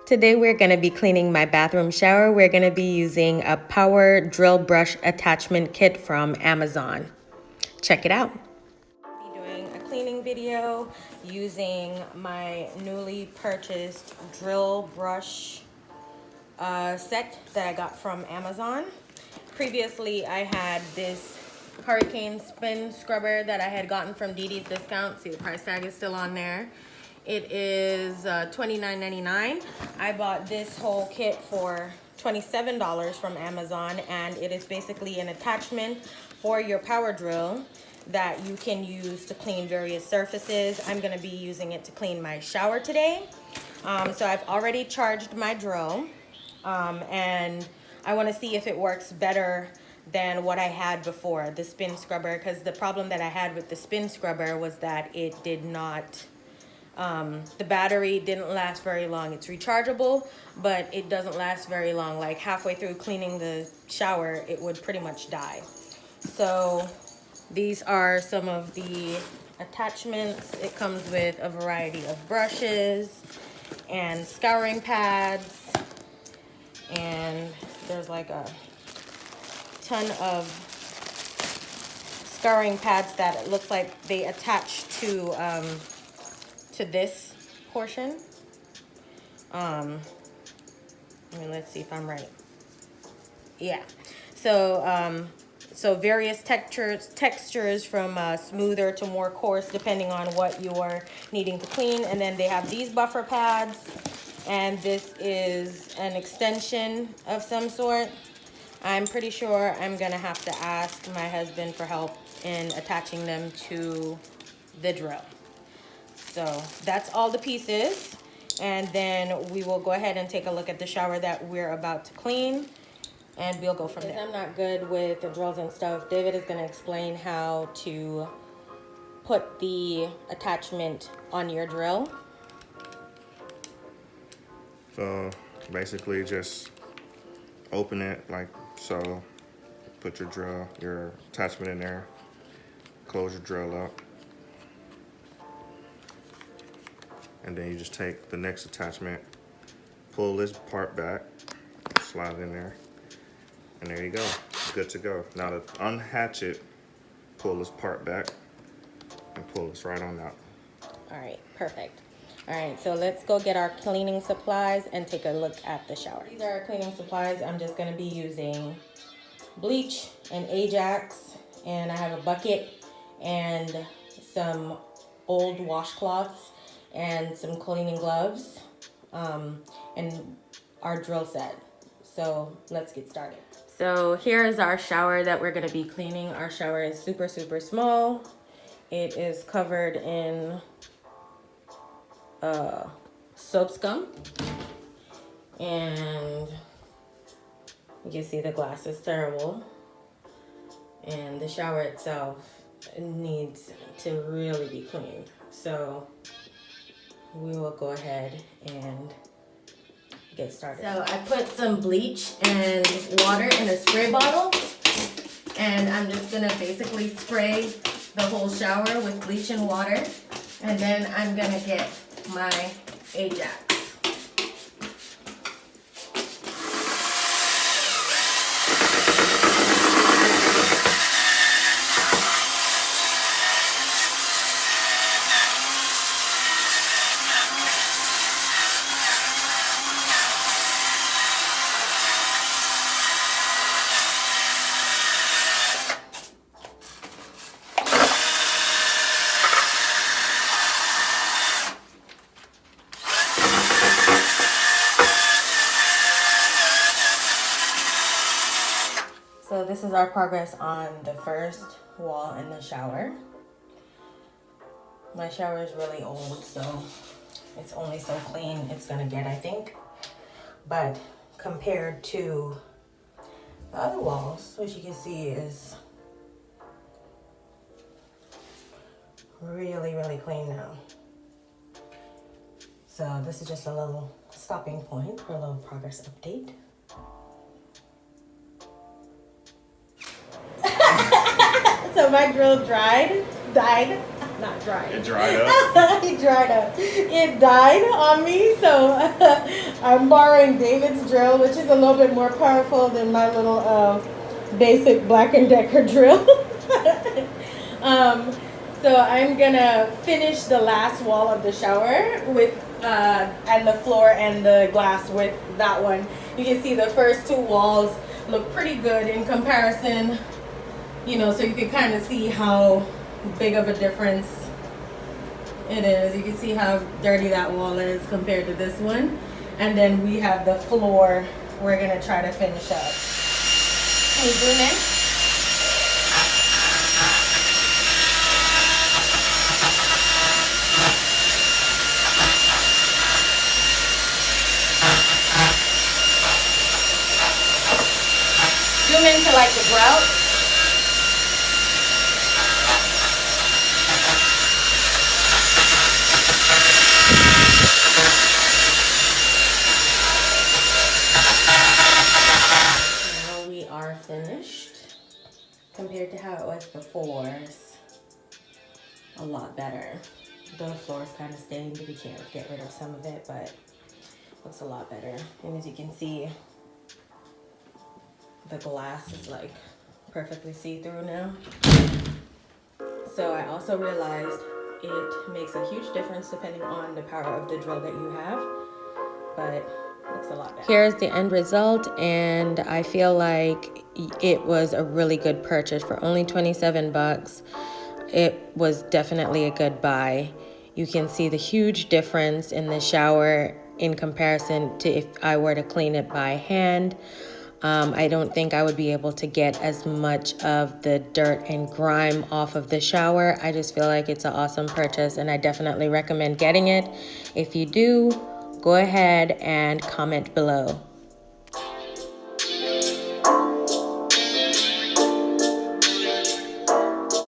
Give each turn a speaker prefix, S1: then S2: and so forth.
S1: Today we're going to be cleaning my bathroom shower. We're going to be using a power drill brush attachment kit from Amazon. Check it out. I'll be doing a cleaning video using my newly purchased drill brush set that I got from Amazon. Previously I had this hurricane spin scrubber that I had gotten from DD's Discount. See, the price tag is still on there. It is $29.99. I bought this whole kit for $27 from Amazon, and it is basically an attachment for your power drill that you can use to clean various surfaces. I'm going to be using it to clean my shower today. So I've already charged my drill, and I want to see if it works better than what I had before, the spin scrubber, because the problem that I had with the spin scrubber was that it did not, the battery didn't last very long. It's rechargeable, but it doesn't last very long. Like halfway through cleaning the shower, it would pretty much die. So these are some of the attachments. It comes with a variety of brushes and scouring pads, and there's like a ton of scouring pads that it looks like they attach to this portion. I mean, let's see if I'm right. Yeah. So so various textures from smoother to more coarse, depending on what you're needing to clean. And then they have these buffer pads, and this is an extension of some sort. I'm pretty sure I'm gonna have to ask my husband for help in attaching them to the drill. So that's all the pieces, and then we will go ahead and take a look at the shower that we're about to clean, and we'll go from there. I'm not good with the drills and stuff. David is going to explain how to put the attachment on your drill.
S2: So basically just open it like so, put your attachment in there, close your drill up, and then you just take the next attachment, pull this part back, slide it in there, and there you go, good to go. Now to unhatch it, pull this part back and pull this right on out.
S1: All right, perfect. All right, so let's go get our cleaning supplies and take a look at the shower. These are our cleaning supplies. I'm just gonna be using bleach and Ajax, and I have a bucket and some old washcloths and some cleaning gloves, and our drill set. So let's get started. So here is our shower that we're gonna be cleaning. Our shower is super, super small. It is covered in soap scum, and you can see the glass is terrible, and the shower itself needs to really be cleaned. So we will go ahead and get started. So I put some bleach and water in a spray bottle, and I'm just gonna basically spray the whole shower with bleach and water, and then I'm gonna get my Ajax. So this is our progress on the first wall in the shower. My shower is really old, so it's only so clean it's gonna get, I think. But compared to the other walls, which you can see is really, really clean now. So this is just a little stopping point for a little progress update. So my grill died. not dried.
S2: It dried up?
S1: It dried up. It died on me, so I'm borrowing David's drill, which is a little bit more powerful than my little basic Black & Decker drill. So I'm gonna finish the last wall of the shower with and the floor and the glass with that one. You can see the first two walls look pretty good in comparison, you know, so you can kind of see how big of a difference it is. You can see how dirty that wall is compared to this one. And then we have the floor we're gonna try to finish up. Can you zoom in? Zoom into like the grout. Now we are finished. Compared to how it was before, it's a lot better. The floor is kind of stained. We can't get rid of some of it, but looks a lot better. And as you can see, the glass is like perfectly see-through now. So I also realized it makes a huge difference depending on the power of the drill that you have, but looks a lot better. Here's the end result, and I feel like it was a really good purchase for only 27 bucks. It was definitely a good buy. You can see the huge difference in the shower in comparison to if I were to clean it by hand. I don't think I would be able to get as much of the dirt and grime off of the shower. I just feel like it's an awesome purchase, and I definitely recommend getting it. If you do, go ahead and comment below.